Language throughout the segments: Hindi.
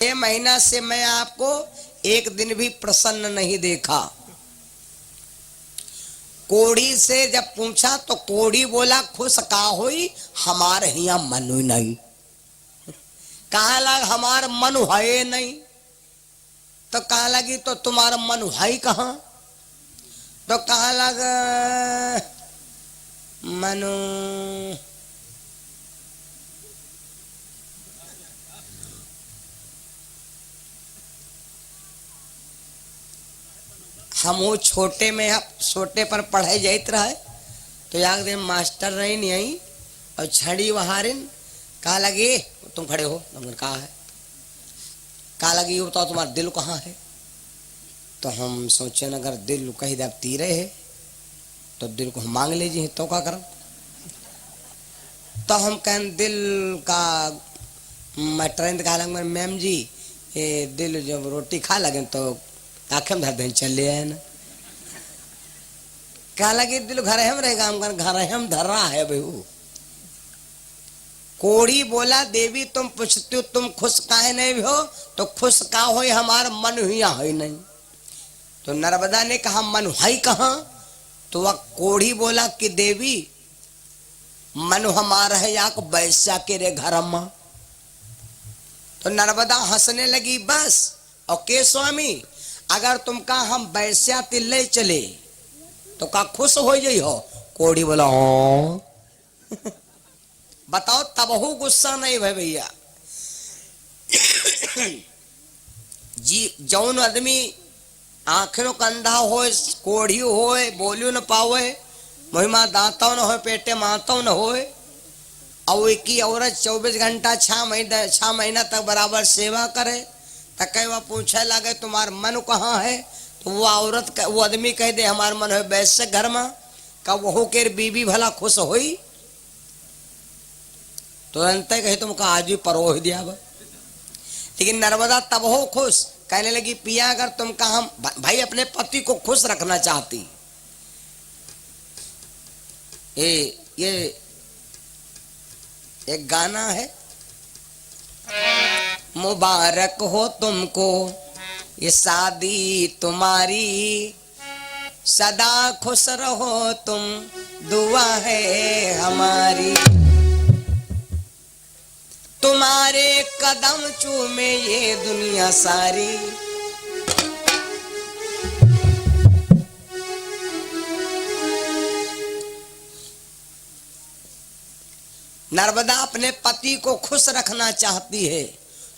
6 महीना से मैं आपको एक दिन भी प्रसन्न नहीं देखा। कोढ़ी से जब पूछा तो कोढ़ी बोला खुश का होई हमारे यहाँ मन नहीं। कहा लग हमार मन है नहीं, तो कहा लगी तो तुम्हारा मन है कहाँ? तो कहा लग मनु हम वो छोटे में छोटे पर पढ़ाई जात रहे तो एक दिन मास्टर नहीं आई और छड़ी वहारिन कहा लगी तुम खड़े हो, तुमने कहा है, कहा लगी ये बताओ तुम्हारा दिल कहाँ है? तो हम सोचे अगर दिल कहीं दब तीरे है तो दिल को हम मांग लीजिए तो क्या करो। तो हम कहें दिल का मटर कहा लगे मैम जी ये दिल जब रोटी खा लगे तो आखे में धर दें चले आए ना। कहा लगे दिल घर हम रहेगा, हम घर हम धर रहा है भाई। कोढ़ी बोला देवी तुम पूछती हो तुम खुश काहे नहीं हो? तो खुश का हो हमारा मन हुआ है नहीं। तो नर्मदा ने कहा मन है कहाँ? तो वह कोढ़ी बोला कि देवी मन हमारा है या बैसा के रे घर में। तो नर्मदा हंसने लगी बस और के स्वामी अगर तुम कहा हम बैसा तिल्ले चले तो का खुश हो जाई हो? कोढ़ी बोला हाँ। बताओ तबहू गुस्सा नहीं भाई भैया जी। जौन आदमी आखिरों कंधा हो कोढ़ी हो बोलियो न पावे महिमा दांतों न हो पेटे मातों न हो और एक ही औरत 24 घंटा 6 महीना तक बराबर सेवा करे तक वह पूछे लगे तुम्हारा मन कहाँ है? तो वो औरत वो आदमी कह दे हमारा मन है वैसे घर में का वो के बीबी भला खुश होई? तुरंत कहे तुम का आज भी परोह दिया। लेकिन नर्मदा तब हो खुश कहने लगी पिया अगर तुम का हम भाई अपने पति को खुश रखना चाहती ये एक गाना है मुबारक हो तुमको ये शादी तुम्हारी सदा खुश रहो तुम दुआ है हमारी। तुम्हारे कदम चूमे ये दुनिया सारी। नर्मदा अपने पति को खुश रखना चाहती है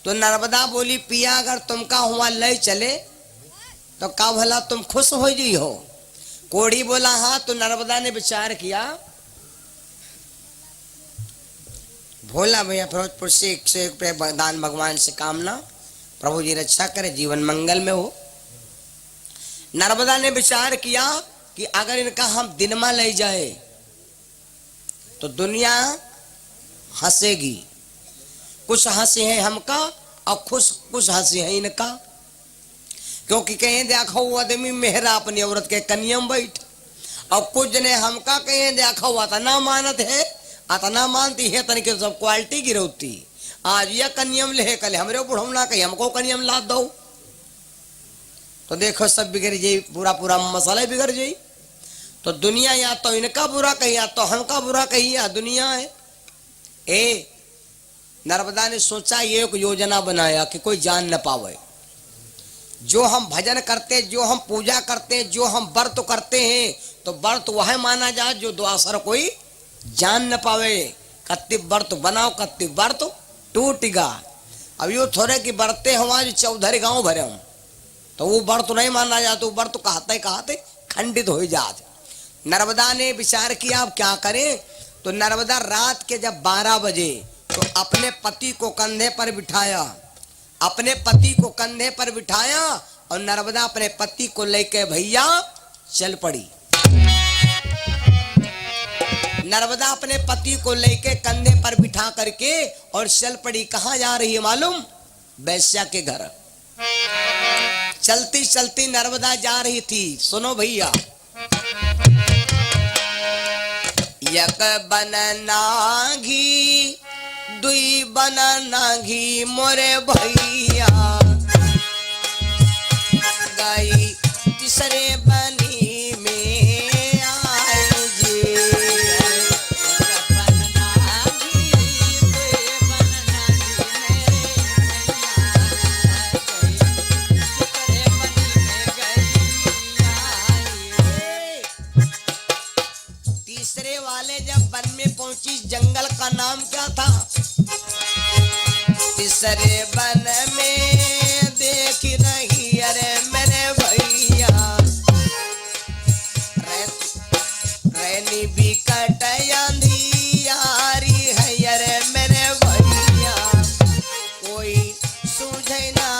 तो नर्मदा बोली पिया अगर तुम का हुआ ले चले तो का भला तुम खुश हो जी हो? कोढ़ी बोला हाँ। तो नर्मदा ने विचार किया भोला भैया फिरोजपुर से 101 रुपये दान भगवान से कामना प्रभु जी रक्षा करे जीवन मंगल में हो। नर्मदा ने विचार किया कि अगर इनका हम दिन में ले जाए तो दुनिया हंसेगी। कुछ हंसे हैं हमका और कुछ हंसे हैं इनका, क्योंकि कहीं देखो वो आदमी मेहरा अपनी औरत के कन्यम बैठ और कुछ ने हमका कहीं देखो अतना मानत है अतना मानती है तनिक सब क्वालिटी गिरौती। आज यह कन्यम ले कल हमरे बुढ़ौना कहीं हमको कन्यम ला दो तो देखो सब बिगड़ जाये, पूरा मसाला बिगड़ जाये। तो दुनिया या तो इनका बुरा कही या तो हमका बुरा कही या दुनिया है। ए नर्मदा ने सोचा ये एक योजना बनाया कि कोई जान न पावे। जो हम भजन करते जो हम पूजा करते जो हम व्रत करते हैं तो व्रत वह माना जाए जो द्वासर कोई जान न पावे। कत्ती व्रत बनाओ कत्ती व्रत टूटेगा। अब यो थोड़े कि बरते हुआ जो चौधरी गांव भरे हूं तो वो व्रत नहीं माना जाता, तो व्रत कहते खंडित हो जाते। नर्मदा ने विचार किया अब क्या करें। तो नर्मदा रात के जब 12 बजे तो अपने पति को कंधे पर बिठाया, अपने पति को कंधे पर बिठाया और नर्मदा अपने पति को लेके भैया चल पड़ी। नर्मदा अपने पति को लेके कंधे पर बिठा करके और चल पड़ी। कहाँ जा रही है मालूम? वैश्या के घर। चलती चलती नर्मदा जा रही थी। सुनो भैया यक बन नाघी दुई बन नाघी मोरे भैया तीसरे वन में देख रही अरे मेरे भैया रैनी बिकट अंधियारी है अरे मेरे भैया कोई सूझे ना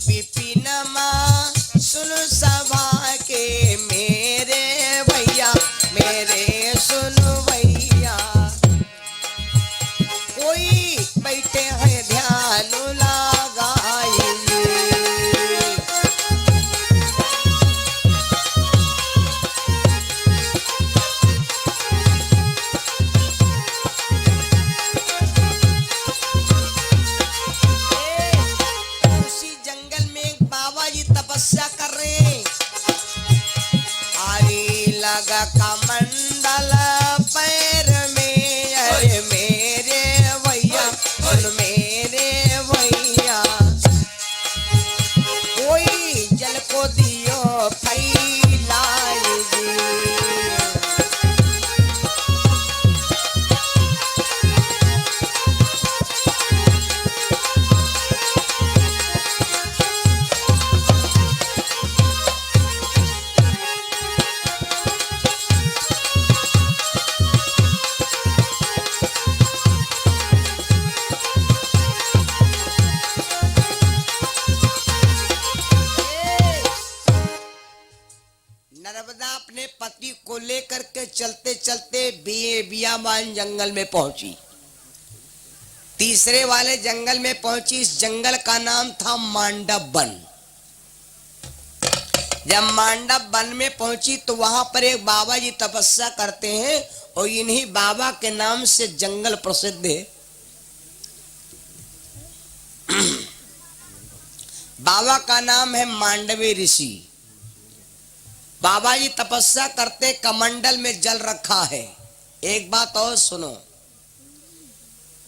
बिपिनमा सुन सभा के मेरे भैया मेरे सुन भैया कोई बैठे हैं ध्यान लगाएंगे तपस्या कर रहे हैं आरी लगा कमंडल पैर में अरे मेरे भैया सुन मेरे भैया कोई जल को दियो फैलाएगी नर्मदा अपने पति को लेकर के चलते चलते बियाबान जंगल में पहुंची तीसरे वाले जंगल में पहुंची इस जंगल का नाम था मांडव वन जब मांडव वन में पहुंची तो वहां पर एक बाबा जी तपस्या करते हैं और इन्हीं बाबा के नाम से जंगल प्रसिद्ध है बाबा का नाम है मांडवी ऋषि बाबा जी तपस्या करते कमंडल में जल रखा है एक बात और सुनो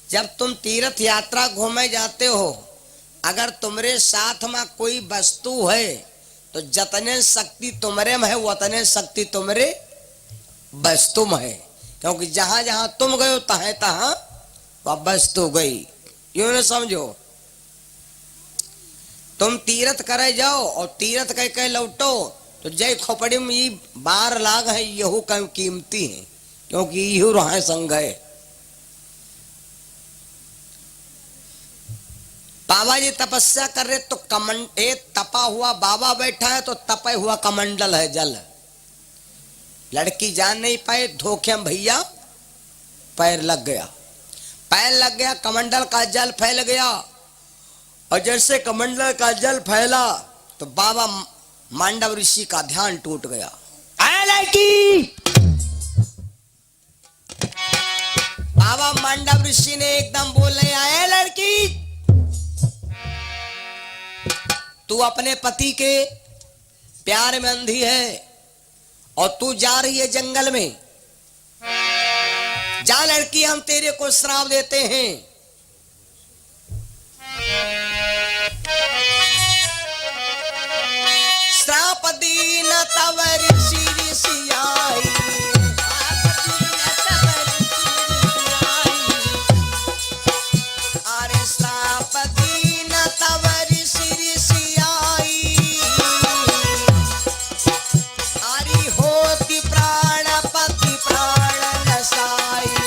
जब तुम तीर्थ यात्रा घूमे जाते हो अगर तुम्हारे साथ में कोई वस्तु है तो जतने शक्ति तुम्हारे में है उतने शक्ति तुम्हारे वस्तु में है क्योंकि जहां जहां तुम गए तहां तहां वह वस्तु गई यूं न समझो तुम तीर्थ करे जाओ और तीर्थ कह के लौटो तो जय खोपड़ी में ये 12 लाख है यहू कम कीमती है क्योंकि यहू रहा संग है बाबा जी तपस्या कर रहे तो तपा हुआ बाबा बैठा है तो तपा हुआ कमंडल है जल लड़की जान नहीं पाए धोखे में भैया पैर लग गया कमंडल का जल फैल गया और जैसे कमंडल का जल फैला तो बाबा मांडव ऋषि का ध्यान टूट गया लड़की बाबा मांडव ऋषि ने एकदम बोले आए लड़की तू अपने पति के प्यार में अंधी है और तू जा रही है जंगल में जा लड़की हम तेरे को श्राप देते हैं श्राप दीन तव ऋषि ऋषि आई अरे श्राप दीन तव ऋषि ऋषि आई अरे होती प्राणपति प्राण नसाई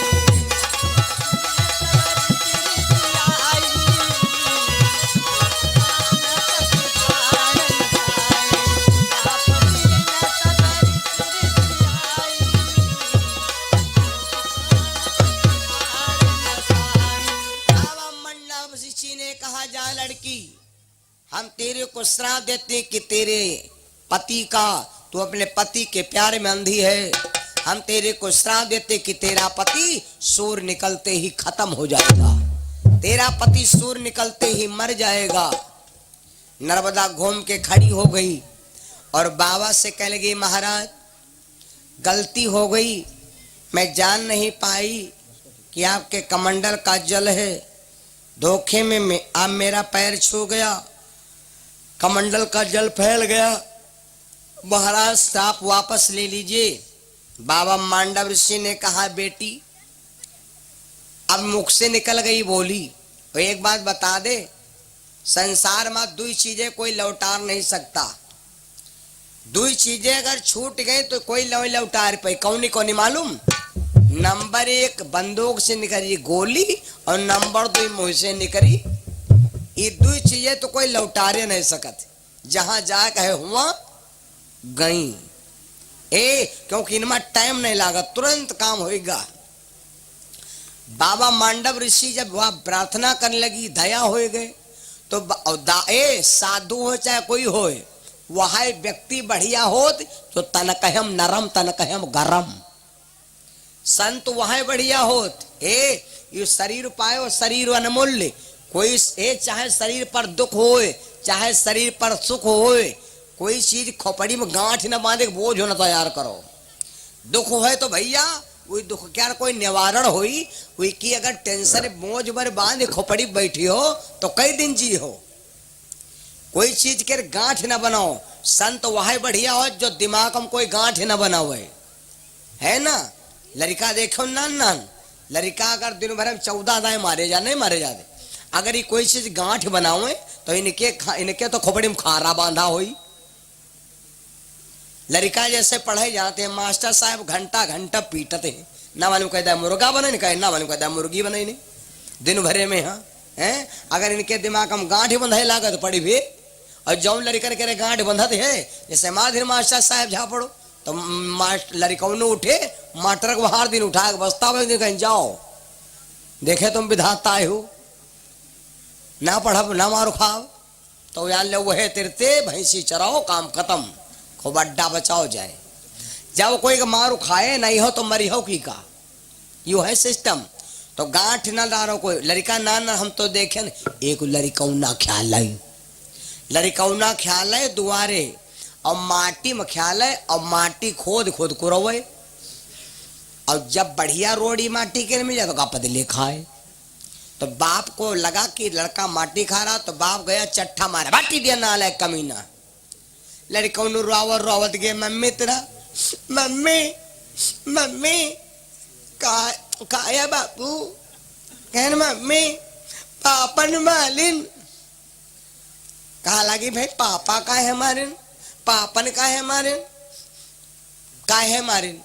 लड़की हम तेरे को श्राप देते कि तेरे पति का तू अपने पति के प्यार में अंधी है हम तेरे को श्राप देते कि तेरा पति सूर निकलते ही खत्म हो जाएगा तेरा पति सूर निकलते ही मर जाएगा नर्मदा घूम के खड़ी हो गई और बाबा से कह लगी, महाराज गलती हो गई, मैं जान नहीं पाई कि आपके कमंडल का जल है, धोखे में आप मेरा पैर छू गया, कमंडल का जल फैल गया, महाराज साप वापस ले लीजिए। बाबा मांडव ऋषि ने कहा, बेटी अब मुख से निकल गई बोली, और एक बात बता दे, संसार में दो चीजें कोई लौटार नहीं सकता, दो चीजें अगर छूट गई तो कोई लौटार पे, कौनी कौनी मालूम? नंबर 1 बंदूक से निकली गोली और नंबर 2 मुंह से निकली, ये दो चीजें तो कोई लौटारे नहीं सकत, जहां जा कहे हुआ गई क्योंकि इनमें टाइम नहीं लागत, तुरंत काम होएगा। बाबा मांडव ऋषि जब वह प्रार्थना करने लगी, दया हो गए तो साधु हो चाहे कोई हो, वह व्यक्ति बढ़िया हो तो तन कहम नरम तन कहम गरम, संत वह बढ़िया होत ये शरीर पायो, शरीर अनमूल्य, कोई चाहे शरीर पर दुख होए चाहे शरीर पर सुख होए, कोई चीज खोपड़ी में गांठ न बांधे बोझ होना तैयार करो। दुख है तो भैया वही दुख क्या कोई निवारण हुई हुई की, अगर टेंशन बोझ भर बांध खोपड़ी बैठी हो तो कई दिन जी हो, कोई चीज के गांठ न बनाओ। संत वह बढ़िया हो जो दिमाग में कोई गांठ न बनावे, है ना। लड़का देखो नान नान लड़का अगर दिन भर में 14 दाएं मारे जा नहीं मारे जाते, अगर ये कोई चीज गांठ बनावे तो इनके तो खोपड़ी में खारा बांधा हुई। लड़का जैसे पढ़ाई जाते हैं, मास्टर साहब घंटा घंटा पीटते हैं, ना मालूम कहता है मुर्गा बने नहीं, कहे ना मालूम कहता है मुर्गी बने नहीं, दिन भरे में। हाँ हैं, अगर इनके दिमाग हम गांठ बंधाई लागत पड़ी भी, और जौन लड़का के गांठ बंधत है, जैसे माधुर मास्टर साहब जा पड़ो तो लड़का उठे मास्टर को हर दिन उठा के बस्ता दिन कहीं जाओ, देखे तुम विधाता हो, ना पढ़ब ना मारो खाओ, तो यार ले वह तिरते भैंसी चराओ, काम खत्म, खूब अड्डा बचाओ जाए। जब कोई मारू खाए नहीं हो तो मरी हो की का, यू है सिस्टम। तो गांठ ना डालो कोई लड़का ना हम तो देखे न, एक लड़कौना ख्याल है, लड़कौना ख्याल है दुआरे और माटी में ख्याल है, और माटी खोद खोद कुरवे, और जब बढ़िया रोड़ी माटी के मिल जाए तो का पतले खाए। तो बाप को लगा कि लड़का माटी खा रहा, तो बाप गया चट्ठा मारा, बाटी दिया नाले कमीना। लड़कों रोवत रोवत गए, मम्मी तेरा मम्मी मम्मी का है बापू, कहन मम्मी पापन मालिन, कहा लगी भाई पापा का है मारिन, पापन का है मारिन, का है मारिन,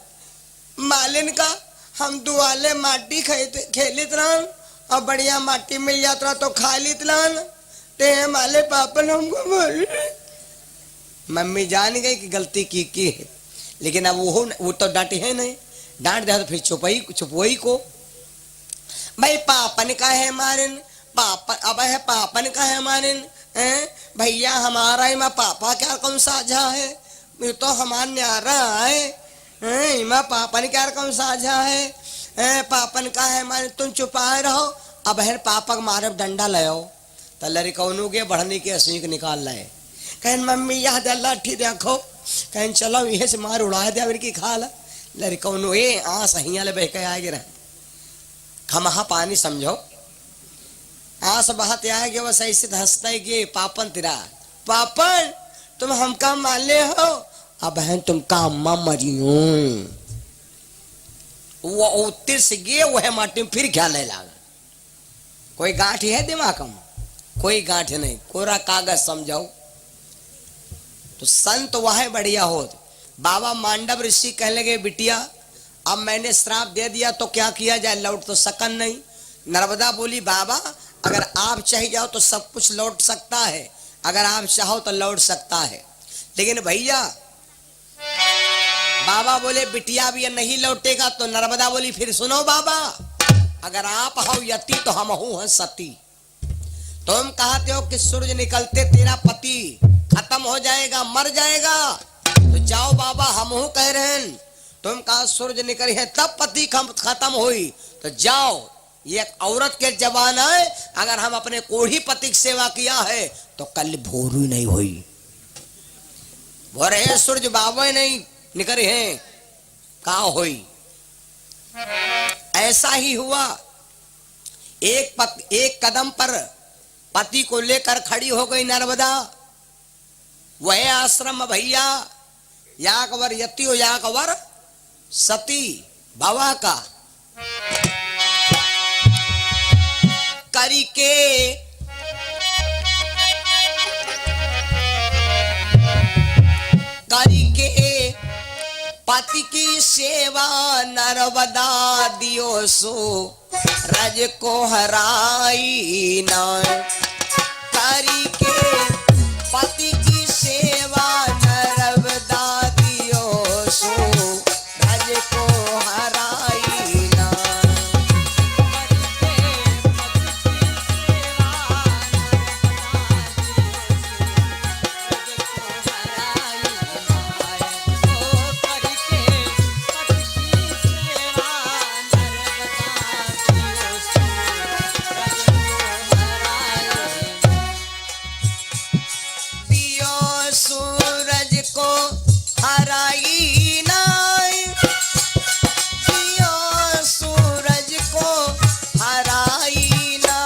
मालिन का हम दुआले माटी खेलित रहन और बढ़िया माटी मिल जाता तो खा लित रहन, ते माले पापन हमको बोल। मम्मी जान गई कि गलती की है, लेकिन अब वो तो डांटी है नहीं, डांट दिया तो फिर चुपई को भाई पापन का है मारिन, पापन अब है पापन का है मारिन, भैया हमारा ही माँ पापा क्या कौन साझा है, ये तो हमार न्यारा है, माँ पापन क्या कौन साझा है, पापन का है मारिन, तुम चुपाए रहो, अब है पापा का मारे डंडा ले आओ। तो लड़कौनों के बढ़ने के सीख निकाल लाए, कहन मम्मी याद लाठी देखो, कहन चलो ये से मार उड़ा दे की खा ला। लड़कौनों सहिया ले बह के आगे रहे, खमहा पानी समझो, आंस बहते आएगे बस ऐसे हंसता है कि पापन तेरा पापन तुम हमका माले हो, अब बहन तुम काम मरियो। वो उत्तर से गे वह माटी में फिर ख्याल लगा, कोई गांठ है दिमाग में, कोई गांठ नहीं, कोरा कागज समझाओ। तो संत वह बढ़िया हो। बाबा मांडव ऋषि कहने लगे, बिटिया अब मैंने श्राप दे दिया तो क्या किया जाए, लौट तो सकन नहीं। नर्मदा बोली, बाबा अगर आप चाह जाओ तो सब कुछ लौट सकता है, अगर आप चाहो तो लौट सकता है, लेकिन भैया बाबा बोले बिटिया भी नहीं लौटेगा। तो नर्मदा बोली, फिर सुनो बाबा, अगर आप हो यति तो हम हूं सती। तुम कहते हो कि सूरज निकलते तेरा पति खत्म हो जाएगा, मर जाएगा, तो जाओ बाबा हम कह रहे हैं, तुम कहा सूरज निकली है तब पति खत्म हुई, तो जाओ ये एक औरत के जबान है, अगर हम अपने कोढ़ी पति की सेवा किया है तो कल भोरू नहीं हुई, भोरे सूरज बाबा नहीं निकले हैं, कहा हुई। ऐसा ही हुआ, एक कदम पर पति को लेकर खड़ी हो गई नर्मदा। वह आश्रम भैया याकवर यति हो याकवर सती बाबा का करी के पति की सेवा नर्मदा दियो सो रज को हराई ना। करी के पति की सेवा नर्मदा दियो सो रज को हराई ना। सूरज को हराई ना, दियो सूरज को हराई ना।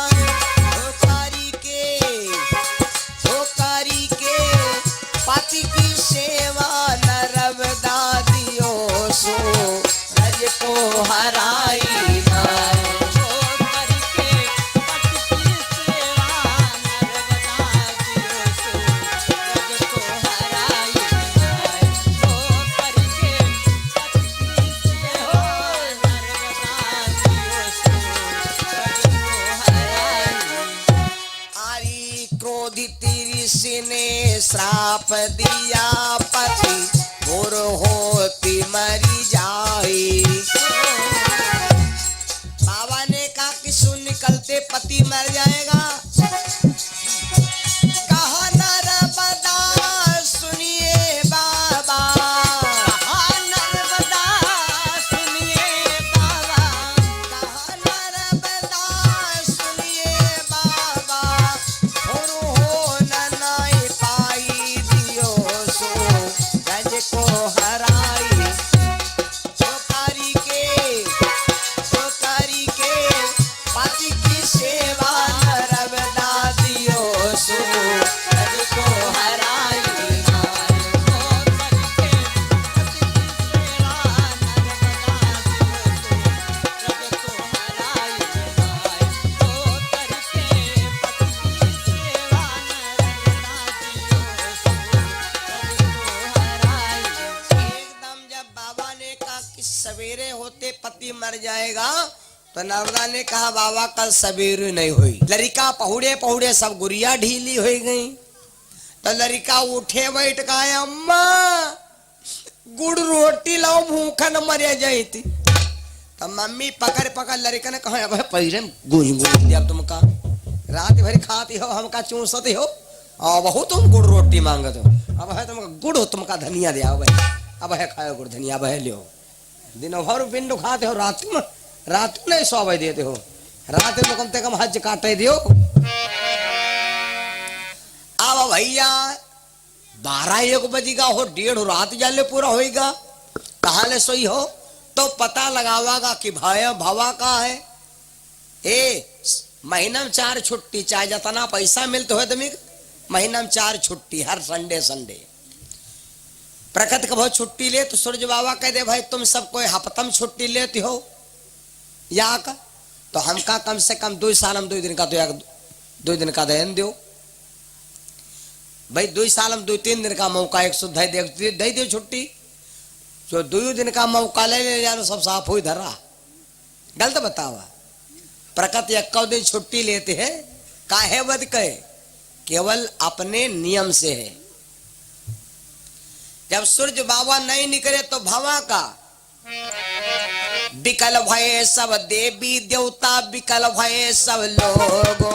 होकारी के पति की सेवा नर्मदा दियो सूरज को हराई ना। क्रोधित ऋषि ने श्राप दिया पति और होती मरी जाए। बाबा ने कहा कि सुन निकलते पति मर जाएगा। कहा नर्मदा सुनिए बाबा, कहा नर्मदा सुनिए बाबा, कहा नर्मदा सुनिए बाबा। को हराई छोकारी के पति की सेवा नर्मदा दियो सो रज को हराई। सवेरे होते पति मर जाएगा तो नर्मदा ने कहा बाबा कल सवेरे नहीं हुई। लड़का पहुड़े पहुड़े सब गुड़िया ढीली हो गई। तो लड़का उठे बैठ गया, अम्मा गुड़ रोटी लाओ भूखा न मर जाती। तो मम्मी पकड़ पकड़ लड़का ने कहा अब पैरे गुज अब तुमका रात भर खाती हो हमका चूसती हो और बहु तुम गुड़ रोटी मांगत हो। अब है तुमका गुड़ हो तुमका धनिया दिया अब है खाओ गुड़ धनिया अब है लियो। दिनों भर पिंड खाते हो, रात नहीं सोवे देते हो, रात में कम से कम हज काटे दियो। अब भैया 12-1 बजेगा हो, 1:30 रात जाले पूरा होएगा। कहाँ ले सोई हो तो पता लगावागा कि भाया भावा का है। महीना में 4 छुट्टी, चाहे जितना पैसा मिलते हो तुम महीना में 4 छुट्टी हर संडे। प्रकट का बहुत छुट्टी ले तो सूरज बाबा कह दे भाई तुम सब कोई हफ्तम छुट्टी लेती हो या का, तो हमका कम से कम 2 साल में 2 दिन का तो 2 दिन का दहन दो भाई। 2 साल में 2-3 दिन का मौका 110 दे दो छुट्टी। जो 2 दिन का मौका ले जाना सब साफ हुई धरा गलत बतावा। प्रकट 1 दिन छुट्टी लेते हैं काहे बद कहे, केवल अपने नियम से है। जब सूरज बाबा नहीं निकले तो भवा का विकल भये सब देवी देवता, विकल भये सब लोगों।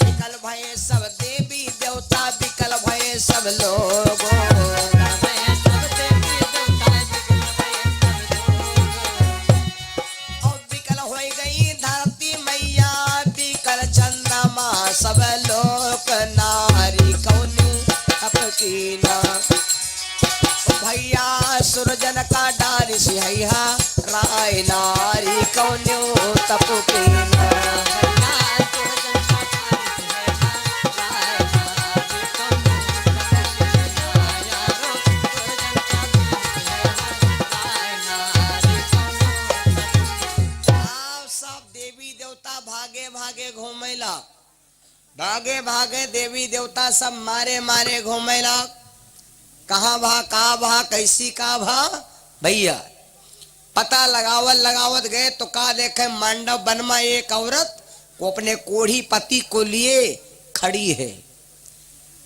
विकल भये सब देवी देवता, विकल भये सब लोगों। राय नारी कौन्यो तप कीना। भागे भागे घूमेला, भागे भागे देवी देवता सब मारे मारे घूमेला। कहाँ भा का भा कैसी का भा भैया पता लगावत लगावत गए तो का देखे मांडव वन में एक औरत वो अपने कोढ़ी पति को लिए खड़ी है।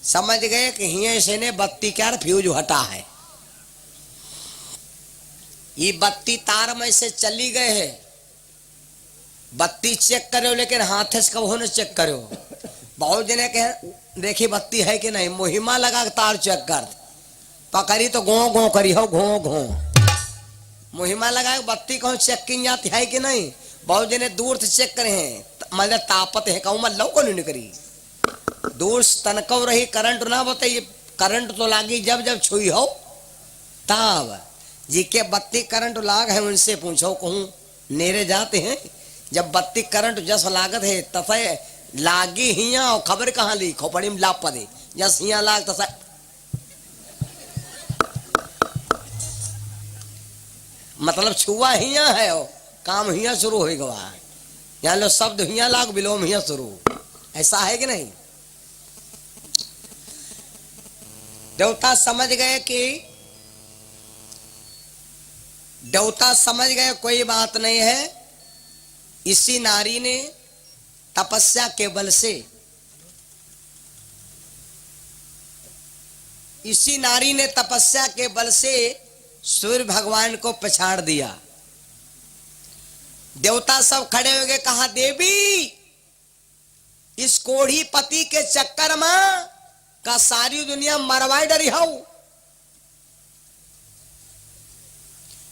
समझ गए कि हिये से ने बत्ती क्या फ्यूज हटा है, ये बत्ती तार में से चली गए है। बत्ती चेक करो लेकिन हाथ से कब होने चेक करो। बहुत जने कहे देखी बत्ती है कि नहीं, मुहिमा लगा तार चेक कर पकड़ी तो घो घो करी हो घो घो मुहिमा लगा बत्ती कहूँ चेक की जाती है कि नहीं। बहुत जने दूर से चेक करे हैं मतलब तापत है कहूँ मैं लव को नहीं करी दूर तनकव रही करंट ना बताइए। करंट तो लागी जब जब छुई हो तब जी के बत्ती करंट लाग है उनसे पूछो कहूँ नेरे जाते हैं। जब बत्ती करंट जस लागत है तसे लागी हिया और खबर कहाँ ली खोपड़ी में लाप पदे जस हिया लाग तसा मतलब छुआ हिया है और काम हिया शुरू हो गवा। यहाँ लो शब्द हिया लाग विलोम हिया शुरू, ऐसा है कि नहीं। देवता समझ गए कि देवता समझ गए कोई बात नहीं है। इसी नारी ने तपस्या के बल से, इसी नारी ने तपस्या के बल से सूर्य भगवान को पछाड़ दिया। देवता सब खड़े हो गए, कहा देवी इस कोढ़ी पति के चक्कर में का सारी दुनिया मरवाई डरी हो,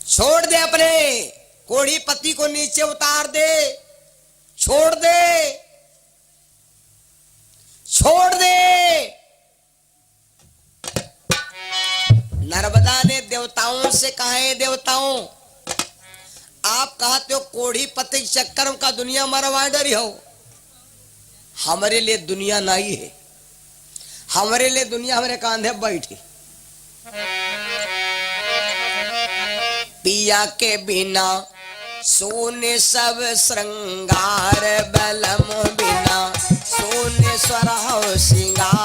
छोड़ दे अपने कोढ़ी पति को नीचे उतार दे, छोड़ दे छोड़ दे। नर्मदा ने देवताओं से कहा है देवताओं आप कहते हो कोढ़ी पति चक्कर का दुनिया मरवा डरी हो, हमारे लिए दुनिया नहीं है, हमारे लिए दुनिया हमारे कांधे बैठी। पिया के बिना सोने सब श्रृंगार बलम बिना सोने स्वरा सिंगार